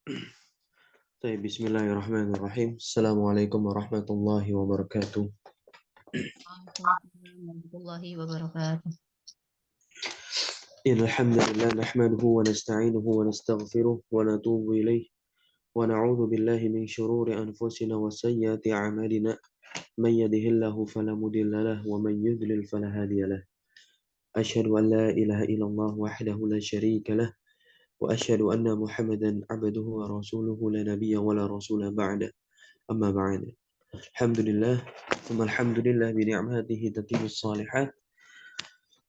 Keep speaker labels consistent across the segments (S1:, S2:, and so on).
S1: طيب بسم الله الرحمن الرحيم. السلام عليكم ورحمة الله وبركاته.
S2: Waalaikumsalam warahmatullahi wabarakatuh.
S1: إن الحمد لله نحمده ونستعينه ونستغفره ونتوب إليه ونعوذ بالله من شرور أنفسنا وسيئات أعمالنا من يهده الله فلا مضل له ومن يضلل فلا هادي له أشهد أن لا إله إلا الله وحده لا شريك له وأشهد أن محمدا عبده ورسوله لا نبي ولا رسول بعده أما بعد الحمد لله ثم الحمد لله بنعمته تتم الصالحات.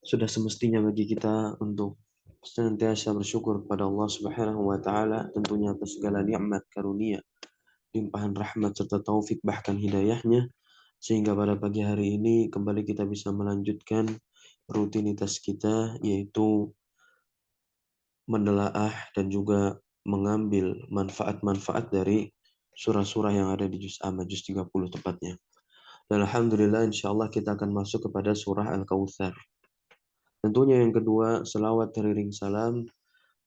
S1: Sudah semestinya bagi kita untuk senantiasa bersyukur kepada Allah Subhanahu wa taala tentunya atas segala nikmat karunia, limpahan rahmat serta taufik bahkan hidayahnya sehingga pada pagi hari ini kembali kita bisa melanjutkan rutinitas kita yaitu menelaah dan juga mengambil manfaat-manfaat dari surah-surah yang ada di juz amma juz 30 tepatnya. Dan alhamdulillah insyaallah kita akan masuk kepada surah Al-Kautsar. Tentunya yang kedua, selawat teriring salam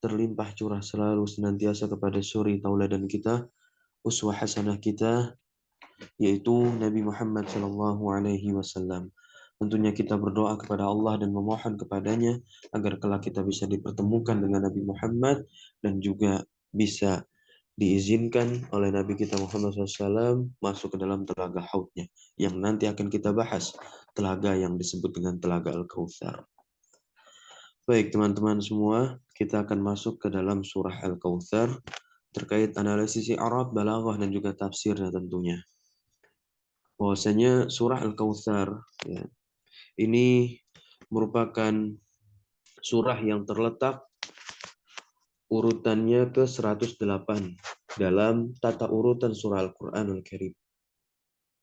S1: terlimpah curah selalu senantiasa kepada suri tauladan kita, uswah hasanah kita, yaitu Nabi Muhammad Shallallahu Alaihi Wasallam. Tentunya kita berdoa kepada Allah dan memohon kepadanya agar kelak kita bisa dipertemukan dengan Nabi Muhammad dan juga bisa diizinkan oleh Nabi kita Muhammad SAW masuk ke dalam telaga haudnya yang nanti akan kita bahas, telaga yang disebut dengan telaga Al-Kautsar. Baik teman-teman semua, kita akan masuk ke dalam surah Al-Kautsar terkait analisis Arab, balaghah dan juga tafsirnya tentunya. Bahwasanya surah Al-Kautsar ya, ini merupakan surah yang terletak urutannya ke 108 dalam tata urutan surah Al-Qur'an Al-Karim.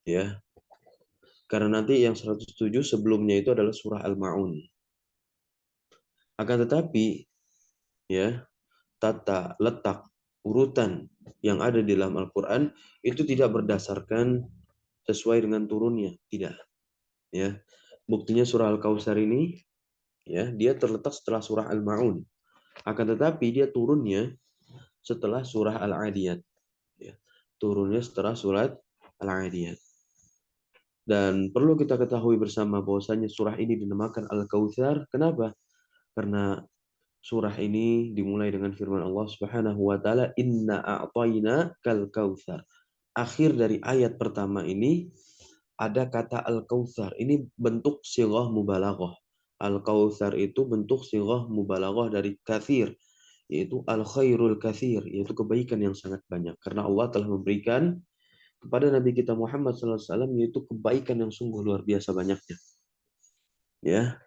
S1: Ya. Karena nanti yang 107 sebelumnya itu adalah surah Al-Ma'un. Akan tetapi ya, tata letak urutan yang ada di dalam Al-Qur'an itu tidak berdasarkan sesuai dengan turunnya, tidak. Ya. Buktinya surah Al-Kautsar ini ya, dia terletak setelah surah Al-Ma'un. Akan tetapi dia turunnya setelah surah Al-Adiyat. Ya. Turunnya setelah surat Al-Adiyat. Dan perlu kita ketahui bersama bahwasanya surah ini dinamakan Al-Kautsar. Kenapa? Karena surah ini dimulai dengan firman Allah Subhanahu wa taala, "Inna a'tayna kal kautsar." Akhir dari ayat pertama ini ada kata Al-Kautsar. Ini bentuk sighah mubalaghah. Al-Kautsar itu bentuk sighah mubalaghah dari katsir, yaitu al-khairul katsir, yaitu kebaikan yang sangat banyak. Karena Allah telah memberikan kepada Nabi kita Muhammad SAW yaitu kebaikan yang sungguh luar biasa banyaknya. Ya,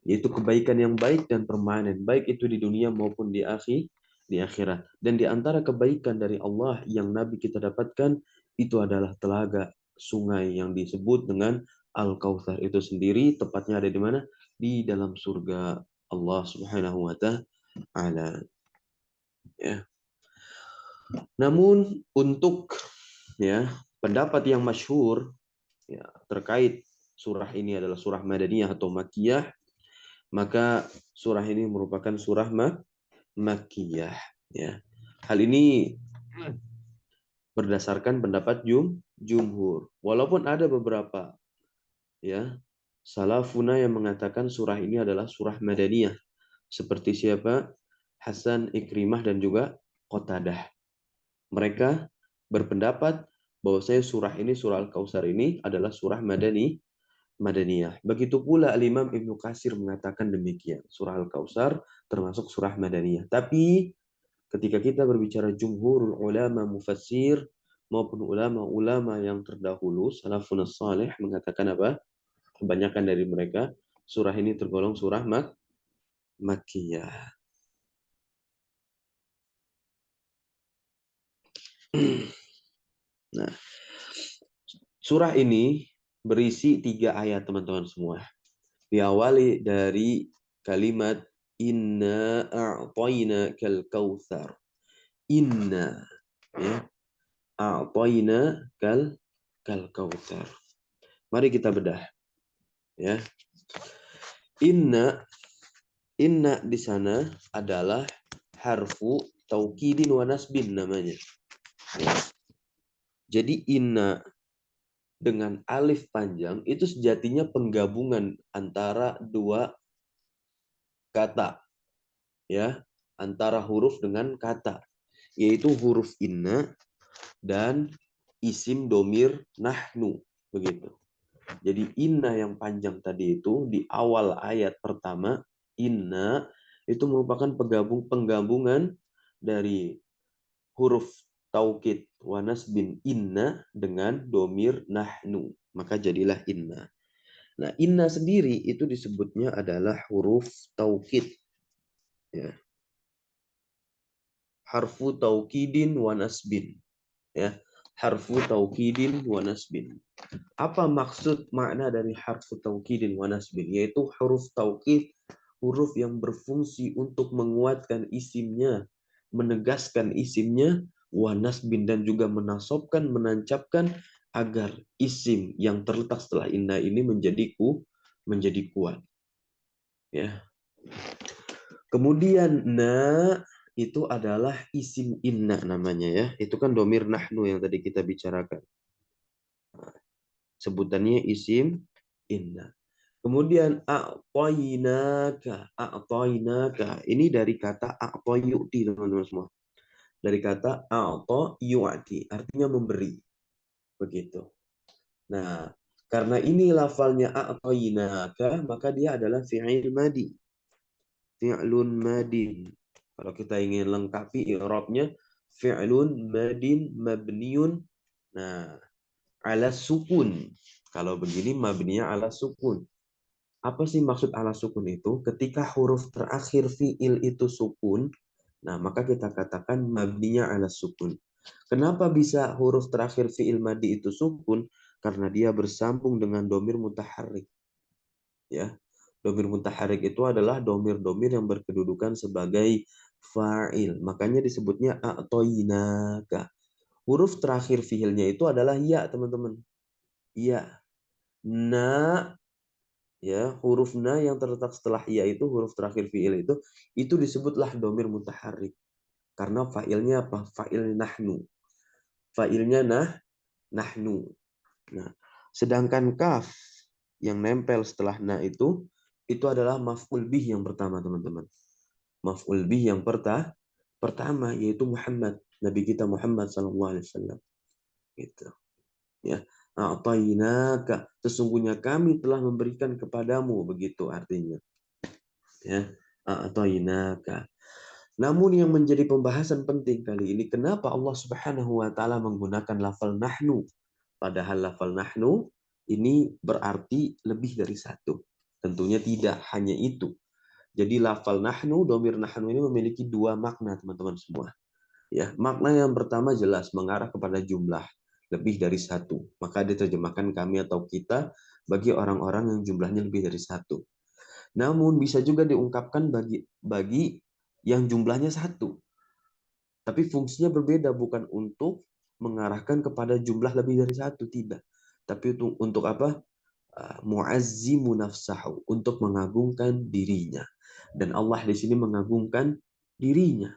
S1: yaitu kebaikan yang baik dan permanen, baik itu di dunia maupun di akhirat. Dan di antara kebaikan dari Allah yang Nabi kita dapatkan itu adalah telaga sungai yang disebut dengan Al-Kautsar itu sendiri, tepatnya ada di mana? Di dalam surga Allah Subhanahu wa taala. Ya. Namun untuk ya pendapat yang masyhur ya terkait surah ini adalah surah Madaniyah atau Makkiyah, maka surah ini merupakan surah Makkiyah ya. Hal ini berdasarkan pendapat jumhur. Walaupun ada beberapa ya salafuna yang mengatakan surah ini adalah surah Madaniyah. Seperti siapa? Hasan, Ikrimah dan juga Qatadah. Mereka berpendapat bahwasanya surah ini, surah Al-Kautsar ini adalah surah Madaniyah. Begitu pula Al-Imam Ibnu Katsir mengatakan demikian. Surah Al-Kautsar termasuk surah Madaniyah. Tapi ketika kita berbicara jumhurul ulama mufassir maupun ulama-ulama yang terdahulu, salafun salih mengatakan apa? Kebanyakan dari mereka surah ini tergolong surah Makkiyah. Nah, surah ini berisi 3 ayat teman-teman semua. Diawali dari kalimat inna a'tayna kal kautsar. Inna ya. A'tayna kal kautsar. Mari kita bedah ya. Inna di sana adalah harfu taukidin wa nasbin namanya. Jadi inna dengan alif panjang itu sejatinya penggabungan antara dua kata, ya, antara huruf dengan kata, yaitu huruf inna dan isim domir nahnu, begitu. Jadi inna yang panjang tadi itu di awal ayat pertama, inna itu merupakan penggabungan dari huruf taukid wanas bin inna dengan domir nahnu. Maka jadilah inna. Nah, inna sendiri itu disebutnya adalah huruf taukid. Ya. Harfu taukidin wanas bin. Ya. Harfu taukidin wanas bin. Apa maksud makna dari harfu taukidin wanas bin? Yaitu huruf taukid, huruf yang berfungsi untuk menguatkan isimnya, menegaskan isimnya, wanas bin, dan juga menasobkan, menancapkan agar isim yang terletak setelah inna ini menjadi kuat. Ya. Kemudian na itu adalah isim inna namanya, ya. Itu kan domir nahnu yang tadi kita bicarakan. Sebutannya isim inna. Kemudian a'tainaka. Ini dari kata a'ta yu'ti, teman-teman semua. Dari kata a'ta yu'ti, artinya memberi. Begitu. Nah, karena ini lafalnya a'tainaka, maka dia adalah fi'il madi. Fi'lun madin. Kalau kita ingin lengkapi i'rabnya, fi'lun madin mabniun. Nah, ala sukun. Kalau begini mabninya ala sukun. Apa sih maksud ala sukun itu? Ketika huruf terakhir fi'il itu sukun, nah maka kita katakan mabninya ala sukun. Kenapa bisa huruf terakhir fi'il madi itu sukun? Karena dia bersambung dengan domir mutaharrik. Ya, domir mutaharrik itu adalah domir-domir yang berkedudukan sebagai fa'il. Makanya disebutnya a'toinaka. Huruf terakhir fi'ilnya itu adalah ya, teman-teman. Ya. Na, ya, huruf na yang terletak setelah ya itu huruf terakhir fiil itu disebutlah domir mutaharrik karena fa'ilnya apa? Fa'il nahnu. Fa'ilnya nahnu. Nah, sedangkan kaf yang nempel setelah na itu adalah maf'ul bih yang pertama, teman-teman. Maf'ul bih yang pertama yaitu Muhammad, Nabi kita Muhammad sallallahu alaihi wasallam. Gitu. Ya. A'tainaka, sesungguhnya kami telah memberikan kepadamu, begitu artinya. Ya, a'tainaka. Namun yang menjadi pembahasan penting kali ini, kenapa Allah Subhanahu wa taala menggunakan lafal nahnu? Padahal lafal nahnu ini berarti lebih dari satu. Tentunya tidak hanya itu. Jadi lafal nahnu, domir nahnu ini memiliki dua makna, teman-teman semua. Ya, makna yang pertama jelas mengarah kepada jumlah, lebih dari satu. Maka diterjemahkan kami atau kita bagi orang-orang yang jumlahnya lebih dari satu. Namun bisa juga diungkapkan bagi yang jumlahnya satu. Tapi fungsinya berbeda, bukan untuk mengarahkan kepada jumlah lebih dari satu, tidak. Tapi untuk apa? Mu'azzimu nafsahu, untuk mengagungkan dirinya. Dan Allah di sini mengagungkan dirinya.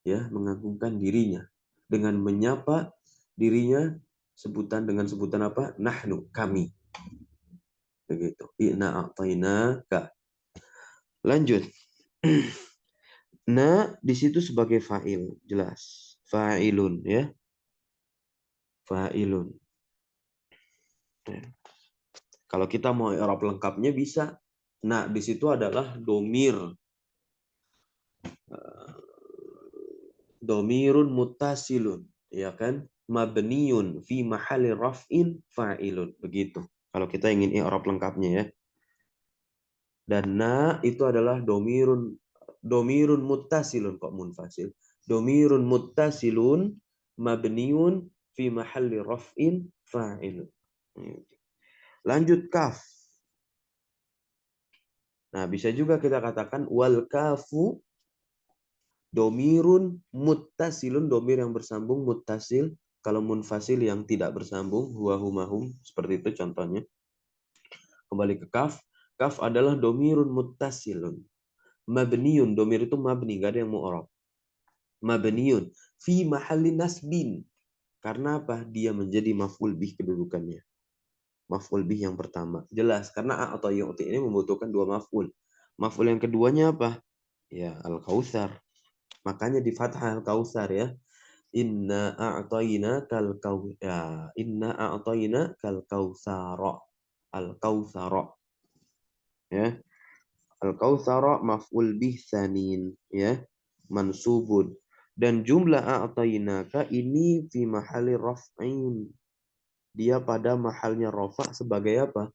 S1: Ya, mengagungkan dirinya dengan menyapa dirinya dengan sebutan apa? Nahnu, kami. Begitu. Inna a'tainaka. Lanjut. Na di situ sebagai fa'il, jelas. Fa'ilun, ya. Fa'ilun. Ya. Kalau kita mau i'rab lengkapnya bisa. Nah, di situ adalah domir. Domirun muttasilun, ya kan? Mabniun fi mahalli raf'in fa'ilun. Begitu. Kalau kita ingin i'rab lengkapnya, ya. Dan na itu adalah domirun muttasilun, kok munfasil. Domirun muttasilun mabniun fi mahalli raf'in fa'ilun. Lanjut kaf. Nah, bisa juga kita katakan wal kafu domirun muttasilun, domir yang bersambung, muttasil. Kalau munfasil yang tidak bersambung, huwa humahum, seperti itu contohnya. Kembali ke kaf. Kaf adalah domirun muttasilun. Mabniun, domir itu mabni, gak ada yang mu'rab. mabniun fi mahalli nasbin. Karena apa? Dia menjadi maf'ul bih kedudukannya. Maf'ul bih yang pertama. Jelas, karena atau yu'ti ini membutuhkan dua maf'ul. Maf'ul yang keduanya apa? Ya, al-kautsar. Makanya di fathah al-kautsar ya. Inna a'tayna kal kau ya, inna a'tayna kal kautsara. Al-kautsara. Ya. Al-kautsara maf'ul bih tsanin ya. Mansubun. Dan jumlah a'tainaka ini fi mahalli raf'in. Dia pada mahalnya rafa sebagai apa?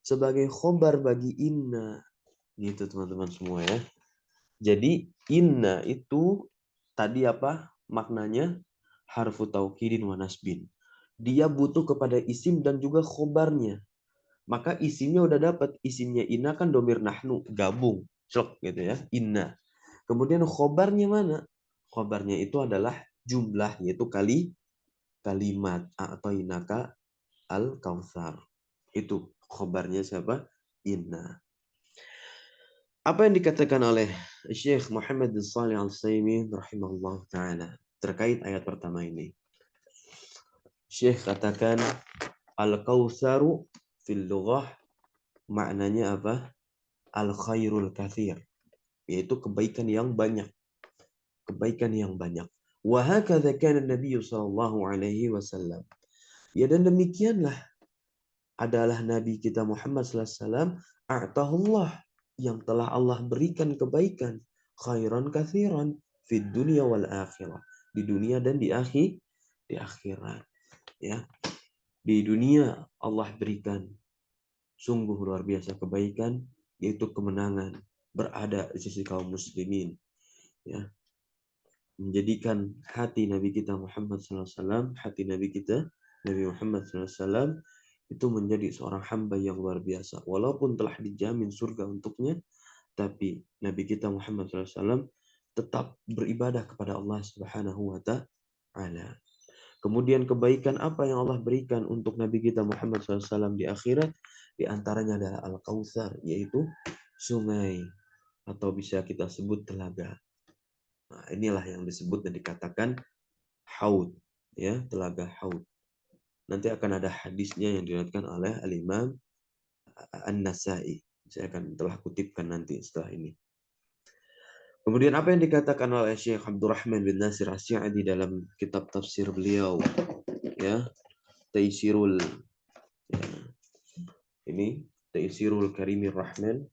S1: Sebagai khobar bagi inna. Gitu teman-teman semua ya. Jadi inna itu tadi apa maknanya? Harfu taukidin wa nasbin. Dia butuh kepada isim dan juga khobarnya. Maka isimnya udah dapat. Isimnya inna kan domir nahnu. Gabung. Cok gitu ya. Inna. Kemudian khobarnya mana? Khobarnya itu adalah jumlah. Yaitu kalimat. A'toinaka al-kautsar. Itu khobarnya siapa? Inna. Apa yang dikatakan oleh Syekh Muhammad bin Shalih Al-Utsaimin rahimahullah taala terkait ayat pertama ini? Syekh katakan al-kautsaru fil lughah maknanya apa? Al-khairul katsir, yaitu kebaikan yang banyak. Kebaikan yang banyak. Wa hakadza kana Nabi sallallahu alaihi wasallam. Ya dan demikianlah adalah Nabi kita Muhammad sallallahu alaihi wasallam a'tahullah yang telah Allah berikan kebaikan khairan katsiran fid dunya wal akhirah, di dunia dan di akhirat ya. Di dunia Allah berikan sungguh luar biasa kebaikan, yaitu kemenangan berada di sisi kaum muslimin ya, menjadikan hati Nabi kita Muhammad SAW, hati Nabi kita Nabi Muhammad SAW itu menjadi seorang hamba yang luar biasa. Walaupun telah dijamin surga untuknya, tapi Nabi kita Muhammad SAW tetap beribadah kepada Allah Subhanahu wa Ta'ala. Kemudian kebaikan apa yang Allah berikan untuk Nabi kita Muhammad SAW di akhirat? Di antaranya adalah Al-Kautsar, yaitu sungai atau bisa kita sebut telaga. Nah, inilah yang disebut dan dikatakan haud, ya, telaga haud. Nanti akan ada hadisnya yang diriwayatkan oleh Al-Imam An-Nasa'i. Saya akan telah kutipkan nanti setelah ini. Kemudian apa yang dikatakan oleh Syekh Abdurrahman bin Nasir As-Sa'di dalam kitab tafsir beliau, ya, Taisirul, ya, ini Taisirul Karimir Rahman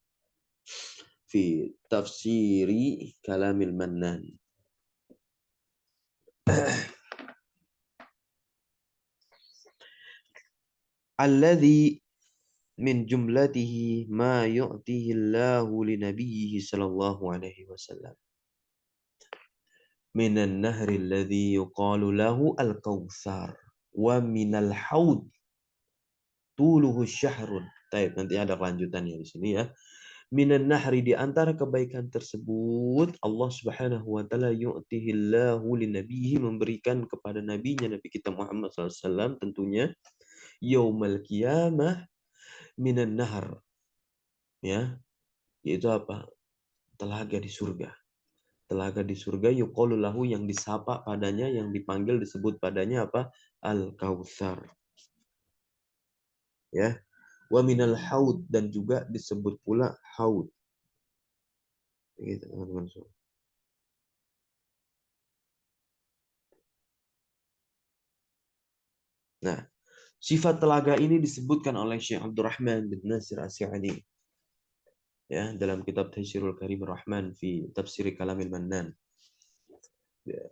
S1: fi tafsiri Kalamil Mannan. Alladhi min jumlatihi ma yu'tihi Allahu li nabiyhi sallallahu alaihi wasallam minan nahri alladhi yuqalu lahu al-kautsar wa minal haud tuluhu syahrun. Baik, nanti ada kelanjutannya di sini ya. Minan nahri, di antara kebaikan tersebut Allah Subhanahu wa taala yu'tihi Allahu li nabiyhi, memberikan kepada nabinya Nabi kita Muhammad SAW tentunya yaumal qiyamah minan nahar, ya, yaitu apa? Telaga di surga. Telaga di surga yuqalu lahu, yang disapa padanya, yang dipanggil disebut padanya apa? Al-Kautsar. Ya. Wa minal haud, dan juga disebut pula haud. Begitu teman-teman semua. Nah, sifat telaga ini disebutkan oleh Syekh Abdurrahman bin Nasir As-Sa'di ya dalam kitab Taisirul Karim Rahman fi Tafsir Kalamil Mannan. Ya.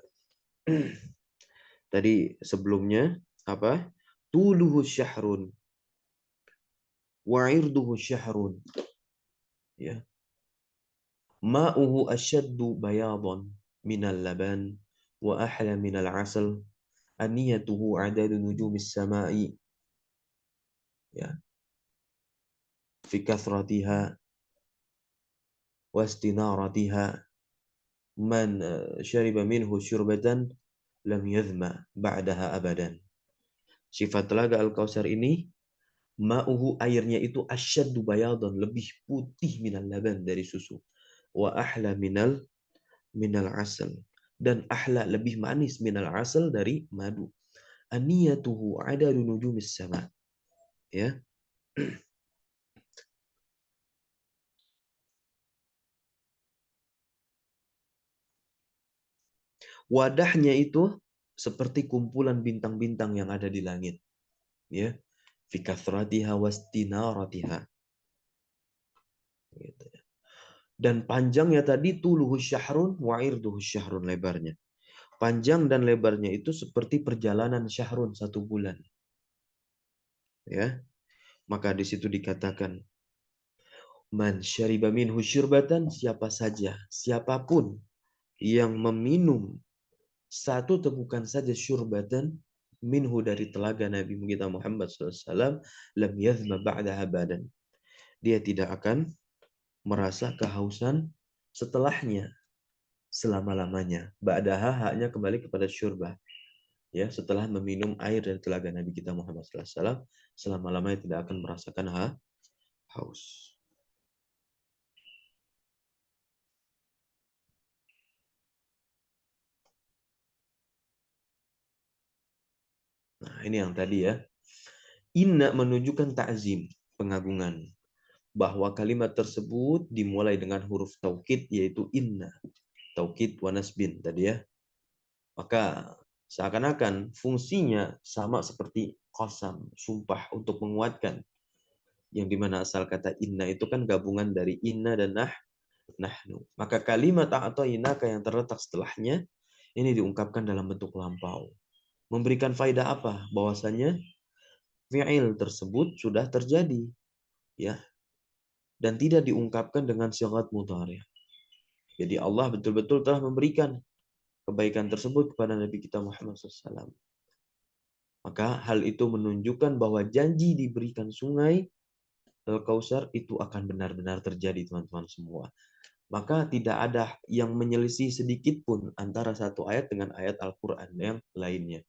S1: Tadi sebelumnya apa? Tuluhu syahrun wa irduhu syahrun. Ya. Ma'uhu asyaddu bayadan minal laban wa ahla minal asal. Aniyatuhu adadu nujumis sama'i. Ya. Fi kathratiha wastinaratiha. Man syariba minhu syurbatan lam yadhma ba'daha abadan. Sifat telaga Al-Kautsar ini, ma'uhu, airnya itu asyaddu bayadan, lebih putih minal laban, dari susu. Wa ahla minal asal, dan ahla lebih manis minal asal dari madu. Aniyatuhu adadu nujumis sama. Ya. Wadahnya itu seperti kumpulan bintang-bintang yang ada di langit. Ya. Fi kathratiha wastinaratiha. Gitu. Dan panjangnya tadi tuluhu syahrun wa irduhu syahrun, lebarnya. Panjang dan lebarnya itu seperti perjalanan syahrun, 1 bulan. Ya. Maka di situ dikatakan man syariba minhu syurbatan, siapa saja, siapapun yang meminum satu tepukan saja syurbatan minhu dari telaga Nabi kita Muhammad SAW, lam yazma ba'daha badan. Dia tidak akan merasa kehausan setelahnya selama-lamanya. Ba'daha haknya kembali kepada syurbah. Ya, setelah meminum air dari telaga Nabi kita Muhammad SAW, selama-lamanya tidak akan merasakan haus. Nah, ini yang tadi ya. Inna menunjukkan ta'zim, pengagungan. Bahwa kalimat tersebut dimulai dengan huruf taukid, yaitu inna. Taukid wa nasbin tadi ya. Maka seakan-akan fungsinya sama seperti qasam, sumpah untuk menguatkan. Yang dimana asal kata inna itu kan gabungan dari inna dan nahnu. Maka kalimat a'tainaka yang terletak setelahnya, ini diungkapkan dalam bentuk lampau. Memberikan faedah apa? Bahwasanya fi'il tersebut sudah terjadi, ya, dan tidak diungkapkan dengan syigat mudhari'. Jadi Allah betul-betul telah memberikan kebaikan tersebut kepada Nabi kita Muhammad SAW. Maka hal itu menunjukkan bahwa janji diberikan sungai Al-Kautsar itu akan benar-benar terjadi, teman-teman semua. Maka tidak ada yang menyelisih sedikit pun antara satu ayat dengan ayat Al-Quran yang lainnya.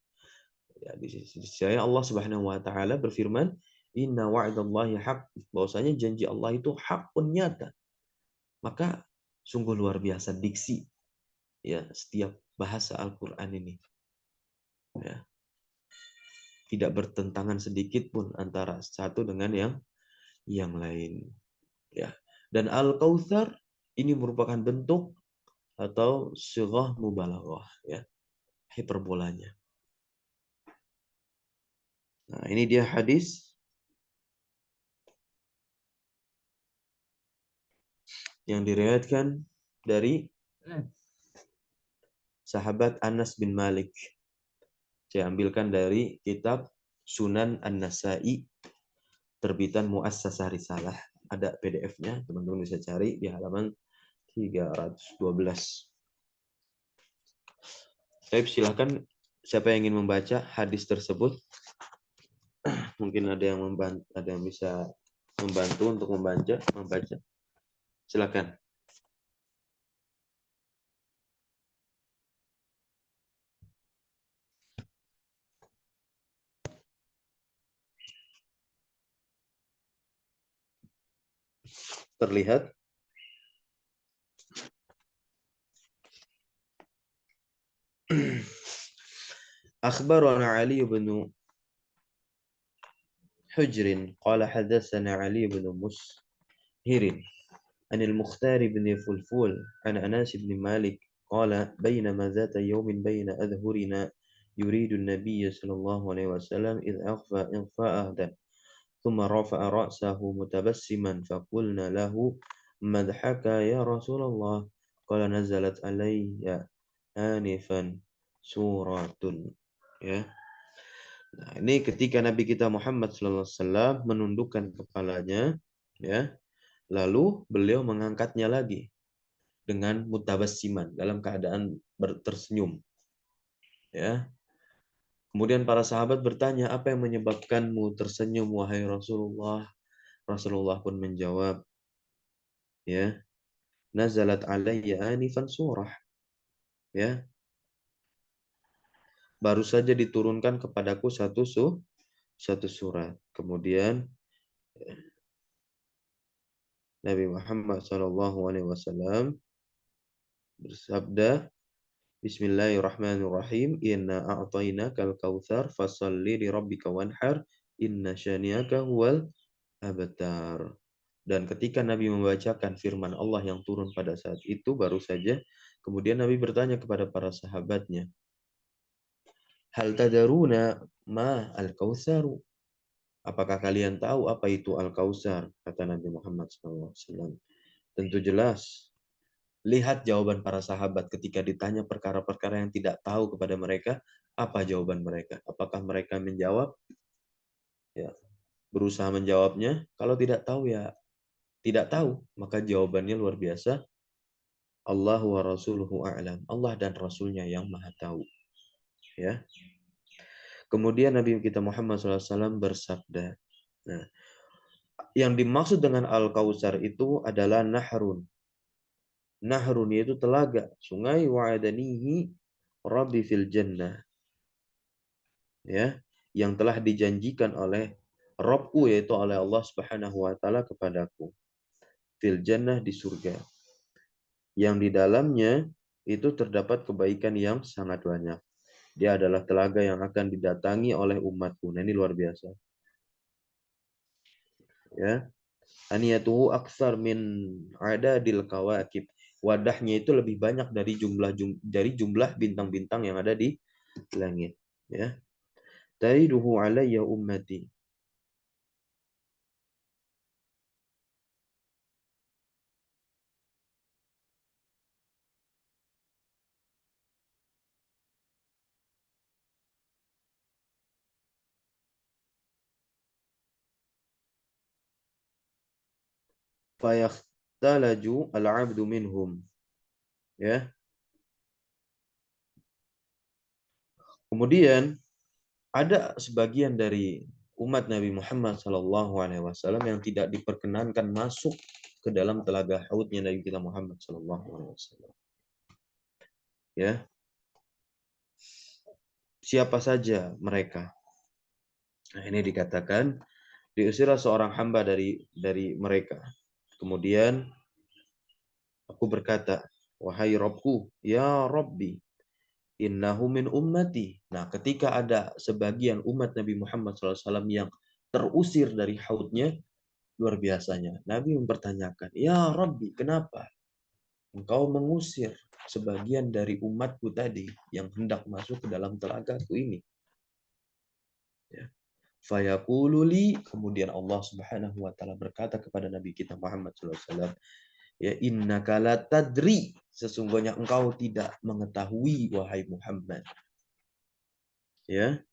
S1: Ya, di sisi saya Allah Subhanahu wa taala berfirman, "Inna wa'dallahi haq." Bahwasanya janji Allah itu hak pun nyata. Maka sungguh luar biasa diksi ya setiap bahasa Al-Qur'an ini. Ya, tidak bertentangan sedikit pun antara satu dengan yang lain. Ya. Dan Al-Kautsar ini merupakan bentuk atau syighah mubalaghah ya, hiperbolanya. Nah, ini dia hadis yang diriwayatkan dari sahabat Anas bin Malik. Saya ambilkan dari kitab Sunan An-Nasa'i terbitan Muassasah Risalah. Ada PDF-nya, teman-teman bisa cari di halaman 312. Baik, silakan siapa yang ingin membaca hadis tersebut. Mungkin ada yang bisa membantu untuk membaca. Silakan. Terlihat? Akhbarana Ali bin Hujr qala hadatsana Ali bin Mushir عن المختار بن فلفول عن أنس بن مالك قال بينما ذات يوم بين أظهرنا يريد النبي صلى الله عليه وسلم إذ أخفى إخفاء أهدا ثم رفع رأسه متبسما فقلنا له مدحك يا رسول الله قال نزلت علي آنفا سورة. Ya. Nah, ini ketika Nabi kita Muhammad SAW menundukkan kepalanya, ya, lalu beliau mengangkatnya lagi dengan mutabassiman, dalam keadaan tersenyum. Ya. Kemudian para sahabat bertanya, apa yang menyebabkanmu tersenyum wahai Rasulullah? Rasulullah pun menjawab, ya, nazalat alayya anifan surah. Ya, baru saja diturunkan kepadaku satu surat. Kemudian Nabi Muhammad SAW bersabda, Bismillahirrahmanirrahim. Inna a'tainakal kautsar fasalli li rabbika wanhar inna syani'aka huwal abtar. Dan ketika Nabi membacakan firman Allah yang turun pada saat itu, baru saja kemudian Nabi bertanya kepada para sahabatnya, hal tadaruna ma al-kautsaru? Apakah kalian tahu apa itu al-kautsar? Kata Nabi Muhammad SAW. Tentu jelas. Lihat jawaban para sahabat ketika ditanya perkara-perkara yang tidak tahu kepada mereka, apa jawaban mereka? Apakah mereka menjawab? Ya, berusaha menjawabnya. Kalau tidak tahu ya tidak tahu, maka jawabannya luar biasa. Allah wa rasuluhu a'lam. Allah dan Rasulnya yang maha tahu. Ya. Kemudian Nabi kita Muhammad SAW bersabda. Nah, yang dimaksud dengan Al-Kautsar itu adalah nahrun. Nahrun yaitu telaga, sungai wa'adanihi Rabbi fil jannah. Ya, yang telah dijanjikan oleh Robku yaitu oleh Allah Subhanahu wa taala kepadaku. Fil jannah di surga. Yang di dalamnya itu terdapat kebaikan yang sangat banyak. Dia adalah telaga yang akan didatangi oleh umatku. Nah, ini luar biasa. Ya. Aniyatuhu aksar min adadil kawakib. Wadahnya itu lebih banyak dari jumlah bintang-bintang yang ada di langit. Ya. Taiduhu alayya ummati. Fayakhtalaju al-'abdu minhum. Ya. Kemudian ada sebagian dari umat Nabi Muhammad SAW yang tidak diperkenankan masuk ke dalam telaga haudnya Nabi kita Muhammad SAW. Ya, siapa saja mereka? Nah, ini dikatakan diusirlah seorang hamba dari mereka. Kemudian aku berkata, wahai Robku, ya Robbi, innahu min ummati. Nah, ketika ada sebagian umat Nabi Muhammad SAW yang terusir dari haudnya, luar biasanya. Nabi mempertanyakan, ya Rabbi, kenapa engkau mengusir sebagian dari umatku tadi yang hendak masuk ke dalam telagaku ini? Ya. Fayaqululi, kemudian Allah Subhanahu wa taala berkata kepada Nabi kita Muhammad SAW, ya innaka la tadri, sesungguhnya engkau tidak mengetahui wahai Muhammad. Ya,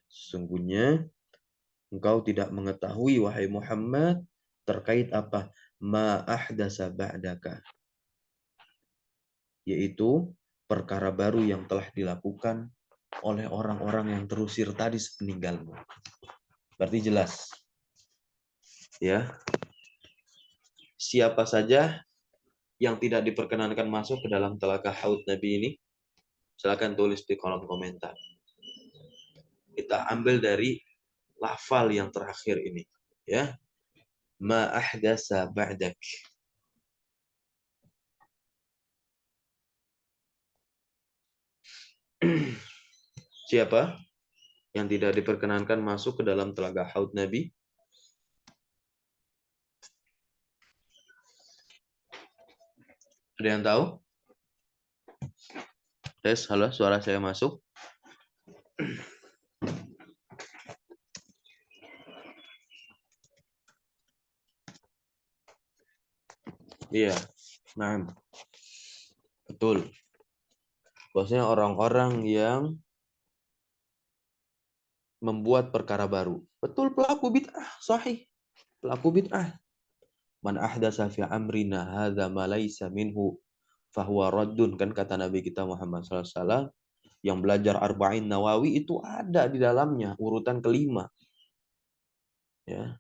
S1: sesungguhnya engkau tidak mengetahui wahai Muhammad terkait apa? Ma ahdasa ba'daka, yaitu perkara baru yang telah dilakukan oleh orang-orang yang terusir tadi sepeninggalmu. Berarti jelas. Ya, siapa saja yang tidak diperkenankan masuk ke dalam telaga haud Nabi ini? Silakan tulis di kolom komentar. Kita ambil dari lafal yang terakhir ini, ya. Ma ahdasa ba'dak. Siapa yang tidak diperkenankan masuk ke dalam telaga haud Nabi? Ada yang tahu? Tes, halo, suara saya masuk? Iya, nah, betul. Bahwasanya orang-orang yang membuat perkara baru. Betul, pelaku bid'ah, sahih. Pelaku bid'ah. Man ahdatsa fi amrina hadza ma laisa minhu fahuwa raddun, kan kata Nabi kita Muhammad SAW. Yang belajar Arba'in Nawawi itu ada di dalamnya urutan kelima. Ya.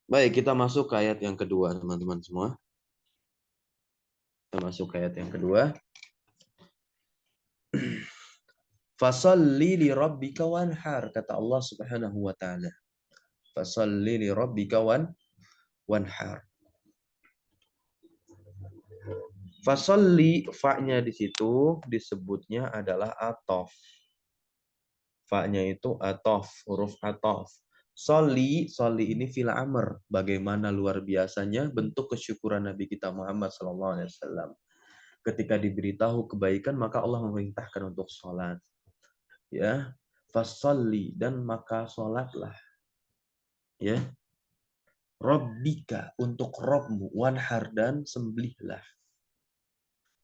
S1: Baik, kita masuk ke ayat yang kedua, teman-teman semua. Kita masuk ke ayat yang kedua. Fasalli li rabbika wanhar, kata Allah Subhanahu wa taala. Fasholli li rabbika wanhar. Fasholli, fa-nya di situ disebutnya adalah atof. Fa-nya itu atof, huruf atof. Sholli ini fil amr. Bagaimana luar biasanya bentuk kesyukuran Nabi kita Muhammad SAW. Ketika diberitahu kebaikan, maka Allah memerintahkan untuk sholat. Ya, fasholli, dan maka sholatlah. Ya, Rabbika, untuk Robmu, wanhar, dan sembelihlah.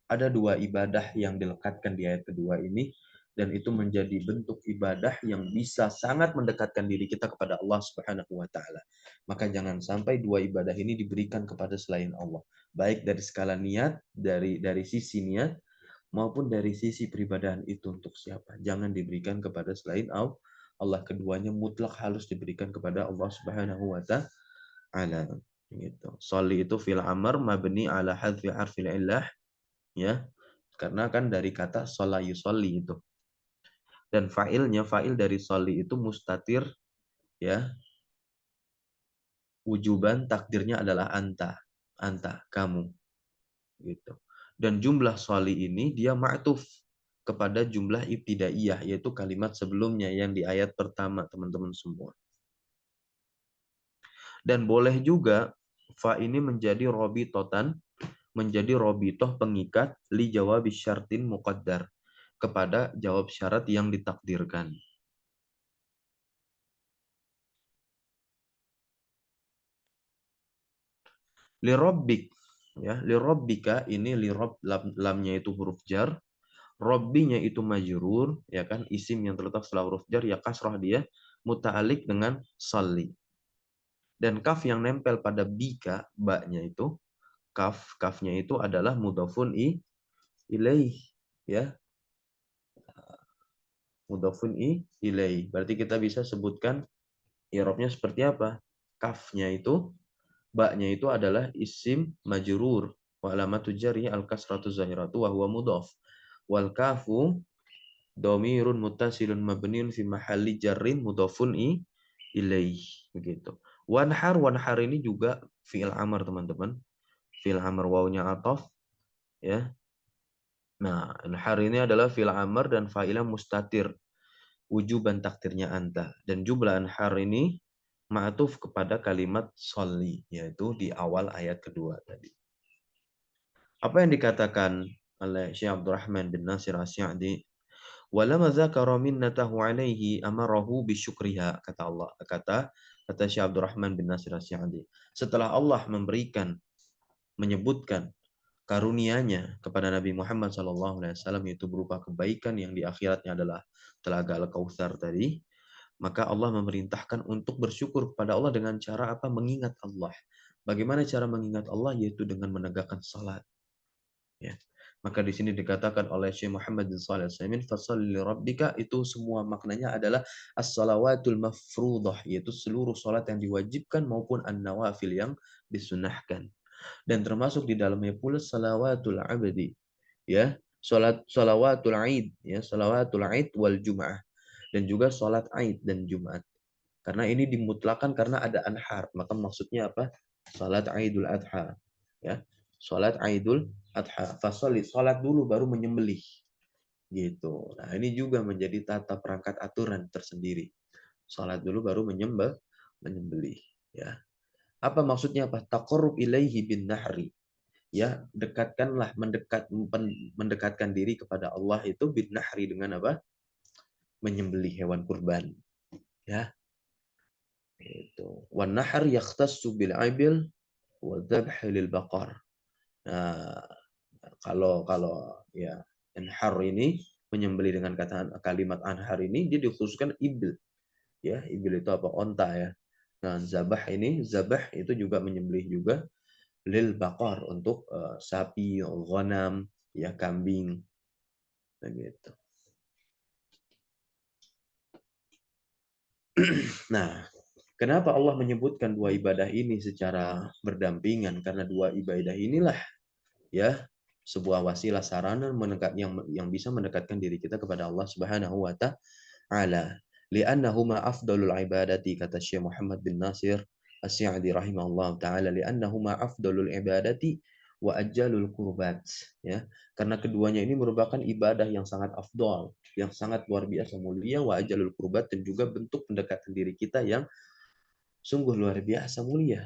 S1: Ada dua ibadah yang dilekatkan di ayat kedua ini, dan itu menjadi bentuk ibadah yang bisa sangat mendekatkan diri kita kepada Allah Subhanahu wa taala. Maka jangan sampai dua ibadah ini diberikan kepada selain Allah, baik dari skala niat, dari sisi niat maupun dari sisi peribadahan itu untuk siapa. Jangan diberikan kepada selain Allah. Keduanya mutlak harus diberikan kepada Allah Subhanahu wa taala. Gitu. Sholli itu fil amr mabni ala hadfi harfil illah, ya. Karena kan dari kata sholla yusolli itu. Dan fa'il dari sholli itu mustatir, ya. Wujuban, takdirnya adalah anta, kamu. Gitu. Dan jumlah sholli ini dia ma'tuf kepada jumlah ibtidaiyah, yaitu kalimat sebelumnya yang di ayat pertama, teman-teman semua. Dan boleh juga fa ini menjadi robitoh pengikat li jawab syartin muqaddar, kepada jawab syarat yang ditakdirkan. Lirobbik, ya, lirobbika ini lirob, lamnya itu huruf jar, robbinya itu majrur, ya kan, isim yang terletak setelah huruf jar, ya kasrah dia, muta'alik dengan salli. Dan kaf yang nempel pada bika, baknya itu, kafnya itu adalah mudhafun ilaih, ya, mudhafun ilaih. Berarti kita bisa sebutkan i'rabnya seperti apa? Kafnya itu, baknya itu adalah isim majrur, wa alamatu jarhi al-kasratu zahiratu wa huwa mudhaf. Wal kafu dhamirun muttasilun mabniun fi mahalli jarrin mudhafun ilaih, begitu. Wanhar ini juga fi'il amr, teman-teman. Fi'il amr, wawunya ataf, ya. Nah, anhar ini adalah fi'il amr dan fa'ilah mustatir, wujuban takdirnya anta. Dan jumlah anhar ini ma'tuf kepada kalimat sholli, yaitu di awal ayat kedua tadi. Apa yang dikatakan oleh Syekh Abdurrahman bin Nasir As-Sa'di? Walama dzakara minnatahu alaihi amarahu bisyukriha, kata Syekh Abdurrahman bin Nasir As-Sa'di. Setelah Allah menyebutkan karunia-Nya kepada Nabi Muhammad SAW, yaitu berupa kebaikan yang di akhiratnya adalah telaga Al-Kautsar tadi, maka Allah memerintahkan untuk bersyukur kepada Allah dengan cara apa? Mengingat Allah. Bagaimana cara mengingat Allah? Yaitu dengan menegakkan salat. Ya. Maka di sini dikatakan oleh Syekh Muhammad bin Shalih Al-Utsaimin, fasholli li rabbika, itu semua maknanya adalah as-shalawatul mafruḍah, yaitu seluruh salat yang diwajibkan maupun an-nawafil yang disunahkan. Dan termasuk di dalamnya pula salawatul abdi, ya, salawatul aid, ya, salawatul aid wal jumaah, dan juga salat aid dan jumat. Karena ini dimutlakan karena ada anhar, maka maksudnya apa? Salat Aidul Adha, ya. Salat Aidul Adha, fasoli, salat dulu baru menyembelih. Gitu. Nah, ini juga menjadi tata perangkat aturan tersendiri. Salat dulu baru menyembelih, ya. Apa maksudnya apa? Taqarrub ilaihi bin nahri. Ya, mendekatkan diri kepada Allah itu bin nahri dengan apa? Menyembelih hewan kurban. Ya. Itu. Wan nahr yakhtassu bil ibil wa dzabh lil baqar. Nah, kalau ya anhar ini menyembelih dengan kalimat anhar ini dia dikhususkan ibil. Ya, ibil itu apa? Onta, ya. Nah, zabah itu juga menyembelih juga lil baqar, untuk sapi, ghanam, ya, kambing, begitu. Nah, kenapa Allah menyebutkan dua ibadah ini secara berdampingan? Karena dua ibadah inilah, ya, sebuah wasilah sarana yang bisa mendekatkan diri kita kepada Allah Subhanahu wa taala. Li'annahuma afdalul ibadati, kata Syekh Muhammad bin Nasir As-Sa'di rahimahullah taala, li'annahuma afdalul ibadati wa ajjalul qurbat, ya. Karena keduanya ini merupakan ibadah yang sangat afdal, yang sangat luar biasa mulia, wa ajjalul qurbat, dan juga bentuk pendekatan diri kita yang sungguh luar biasa mulia.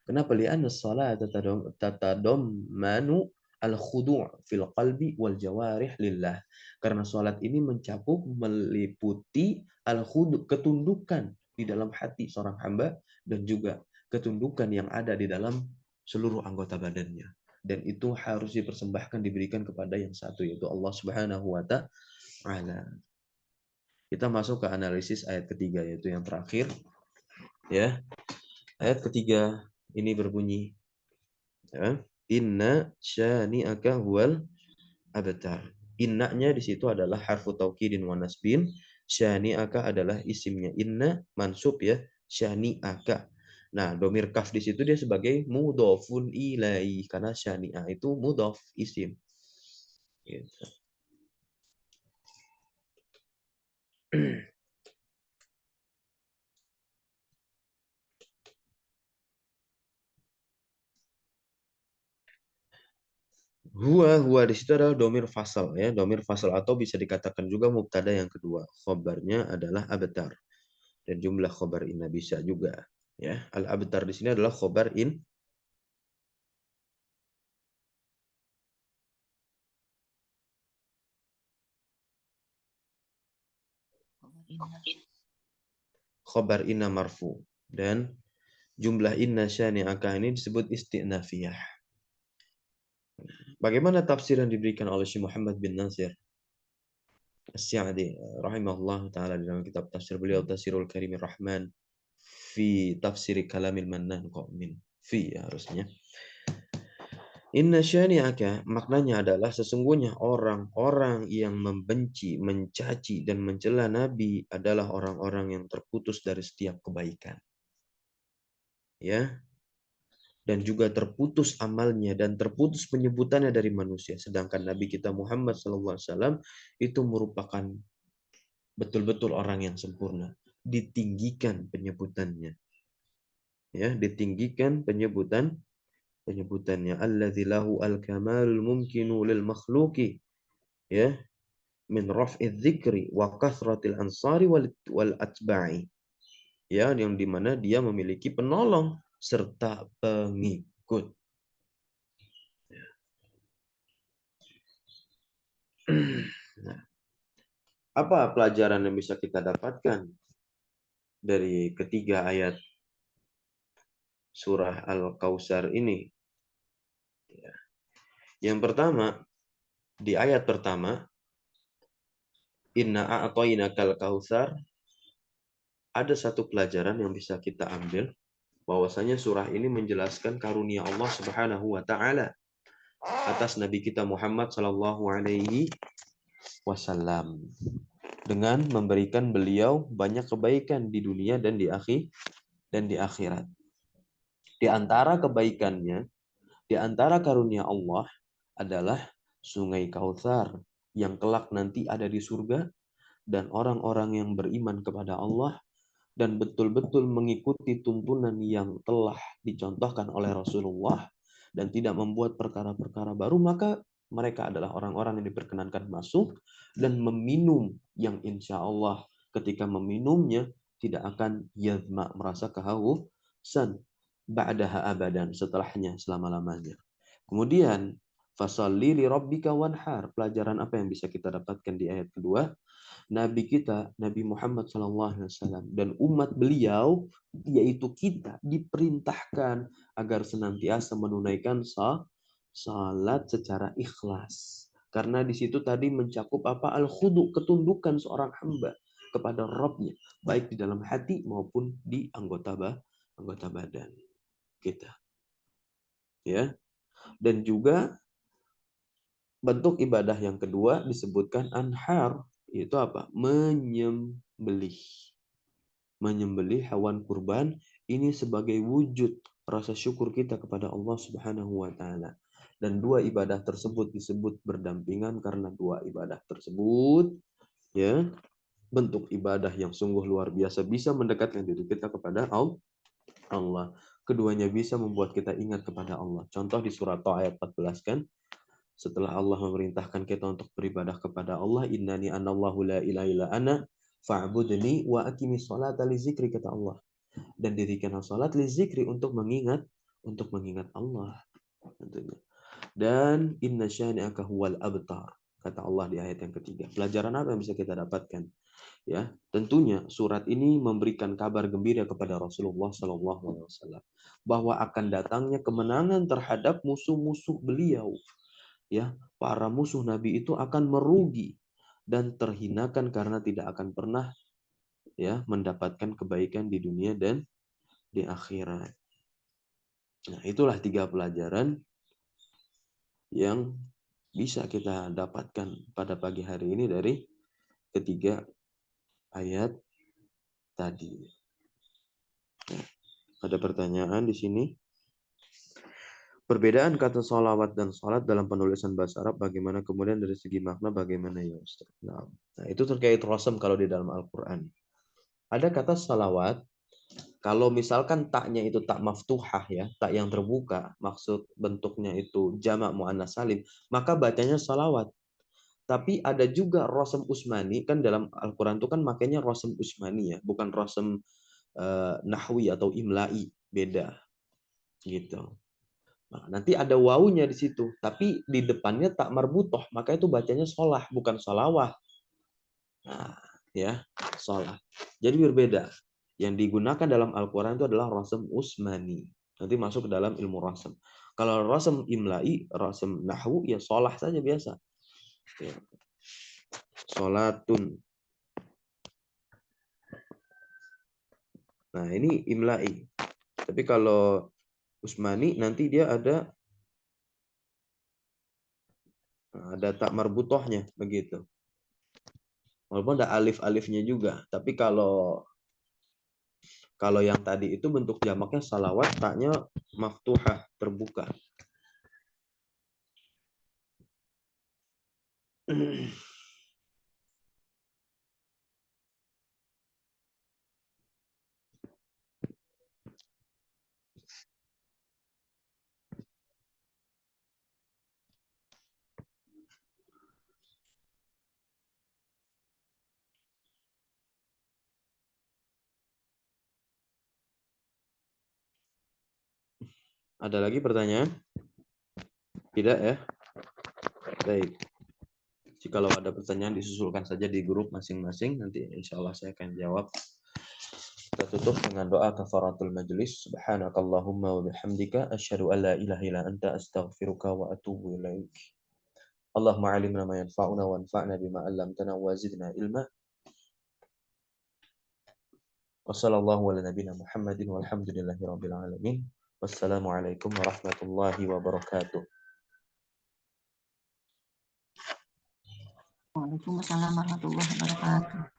S1: Kenapa? Li'anna as-salata tatadammanu al-khudu' fil qalbi wal jawarih lillah. Karena salat ini mencakup, meliputi al-khudu', ketundukan di dalam hati seorang hamba, dan juga ketundukan yang ada di dalam seluruh anggota badannya. Dan itu harus dipersembahkan, diberikan kepada yang satu, yaitu Allah Subhanahu wa ta'ala. Kita masuk ke analisis ayat ketiga, yaitu yang terakhir, ya. Ayat ketiga ini berbunyi, ya, inna syani'aka huwal abtar. Innanya di situ adalah harfu taukidin wa nasbin. Syani'aka adalah isimnya inna, mansub, ya, syani'aka. Nah, domir kaf di situ dia sebagai mudhofun ilaihi, karena syani'a itu mudhof, isim. Gitu. Huwa di situ adalah domir fasal, ya, domir fasal, atau bisa dikatakan juga mubtada yang kedua. Khobarnya adalah abtar, dan jumlah khobar inna bisa juga, ya. Al abtar di sini adalah khobar in. Khobar inna marfu, dan jumlah inna syani'aka ini disebut istinafiyah. Bagaimana tafsir yang diberikan oleh Syekh Muhammad bin Nasir As-Sa'di rahimahullah taala dalam kitab tafsir beliau, Tafsirul Karimir Rahman fi tafsir kalamil mannan, kok min fi, ya, harusnya. Inna syani'aka maknanya adalah sesungguhnya orang-orang yang membenci, mencaci, dan mencela Nabi adalah orang-orang yang terputus dari setiap kebaikan. Ya, dan juga terputus amalnya dan terputus penyebutannya dari manusia. Sedangkan Nabi kita Muhammad SAW itu merupakan betul-betul orang yang sempurna. Ditinggikan penyebutannya. Ya, ditinggikan penyebutannya. Alladzi lahu al-kamalul mumkinu lil makhluqi, ya, min raf'iz dzikri wa kasratil ansari wal atba'i. Ya, yang dimana dia memiliki penolong serta pengikut. Nah, apa pelajaran yang bisa kita dapatkan dari ketiga ayat surah Al-Kautsar ini? Yang pertama, di ayat pertama, inna a'tainakal kautsar, ada satu pelajaran yang bisa kita ambil, bahwasanya surah ini menjelaskan karunia Allah Subhanahu wa taala atas nabi kita Muhammad sallallahu alaihi wasallam, dengan memberikan beliau banyak kebaikan di dunia dan di akhirat. Di antara kebaikannya, di antara karunia Allah adalah sungai Kautsar yang kelak nanti ada di surga, dan orang-orang yang beriman kepada Allah dan betul-betul mengikuti tuntunan yang telah dicontohkan oleh Rasulullah dan tidak membuat perkara-perkara baru, maka mereka adalah orang-orang yang diperkenankan masuk dan meminum yang insya Allah ketika meminumnya tidak akan yadma, merasa kehausan, ba'daha abadan, setelahnya selama-lamanya. Kemudian fasalli li rabbika wanhar, pelajaran apa yang bisa kita dapatkan di ayat kedua? Nabi kita, Nabi Muhammad SAW, dan umat beliau, yaitu kita, diperintahkan agar senantiasa menunaikan salat secara ikhlas. Karena di situ tadi mencakup apa? Al-khudu, ketundukan seorang hamba kepada Rabb-nya, baik di dalam hati maupun di anggota badan kita. Ya. Dan juga bentuk ibadah yang kedua disebutkan anhar, yaitu apa? Menyembelih. Menyembelih hewan kurban ini sebagai wujud rasa syukur kita kepada Allah Subhanahu wa taala. Dan dua ibadah tersebut disebut berdampingan karena dua ibadah tersebut, ya, bentuk ibadah yang sungguh luar biasa, bisa mendekatkan diri kita kepada Allah. Keduanya bisa membuat kita ingat kepada Allah. Contoh di surat Taha ayat 14 kan, setelah Allah memerintahkan kita untuk beribadah kepada Allah, innani anallahu la ilaha illa ana fa'budni wa aqimis sholata li zikri, kata Allah. Dan dirikanlah salat li zikri, untuk mengingat Allah tentunya. Dan inna syani'aka huwal abtar, kata Allah di ayat yang ketiga. Pelajaran apa yang bisa kita dapatkan? Ya, tentunya surat ini memberikan kabar gembira kepada Rasulullah SAW bahwa akan datangnya kemenangan terhadap musuh-musuh beliau. Ya, para musuh Nabi itu akan merugi dan terhinakan karena tidak akan pernah ya mendapatkan kebaikan di dunia dan di akhirat. Nah, itulah 3 pelajaran yang bisa kita dapatkan pada pagi hari ini dari ketiga ayat tadi. Nah, ada pertanyaan di sini. Perbedaan kata sholawat dan sholat dalam penulisan bahasa Arab bagaimana, kemudian dari segi makna bagaimana ya Ustaz? Nah, itu terkait rosem kalau di dalam Al-Quran. Ada kata sholawat, kalau misalkan taknya itu tak maftuhah ya, tak yang terbuka, maksud bentuknya itu jamak muannas salim, maka bacanya sholawat. Tapi ada juga rosem usmani, kan dalam Al-Quran itu kan makanya rosem usmani ya, bukan rosem nahwi atau imla'i, beda gitu. Nah, nanti ada wawunya di situ, tapi di depannya tak marbutoh, maka itu bacanya sholah, bukan sholawah. Nah, ya, sholah. Jadi berbeda. Yang digunakan dalam Al-Quran itu adalah rasem usmani. Nanti masuk ke dalam ilmu rasem. Kalau rasem imla'i, rasem nahwu, ya sholah saja biasa. Ya. Sholatun. Nah, ini imla'i. Tapi kalau usmani, nanti dia ada tak marbutohnya, begitu. Walaupun ada alif-alifnya juga. Tapi kalau yang tadi itu bentuk jamaknya salawat, taknya maftuhah, terbuka. Ada lagi pertanyaan? Tidak ya? Baik. Jikalau ada pertanyaan disusulkan saja di grup masing-masing. Nanti insya Allah saya akan jawab. Kita tutup dengan doa kafaratul majlis. Subhanakallahumma wa bihamdika asyhadu an la ilaha illa anta astaghfiruka wa atubu ilaik. Allahumma alimna ma yanfa'una wa anfa'na bima 'allamtana wa zidna ilma. Wassallallahu ala nabiyina Muhammadin walhamdulillahi rabbil alamin. Wassalamualaikum warahmatullahi wabarakatuh.
S2: Waalaikumsalam warahmatullahi wabarakatuh.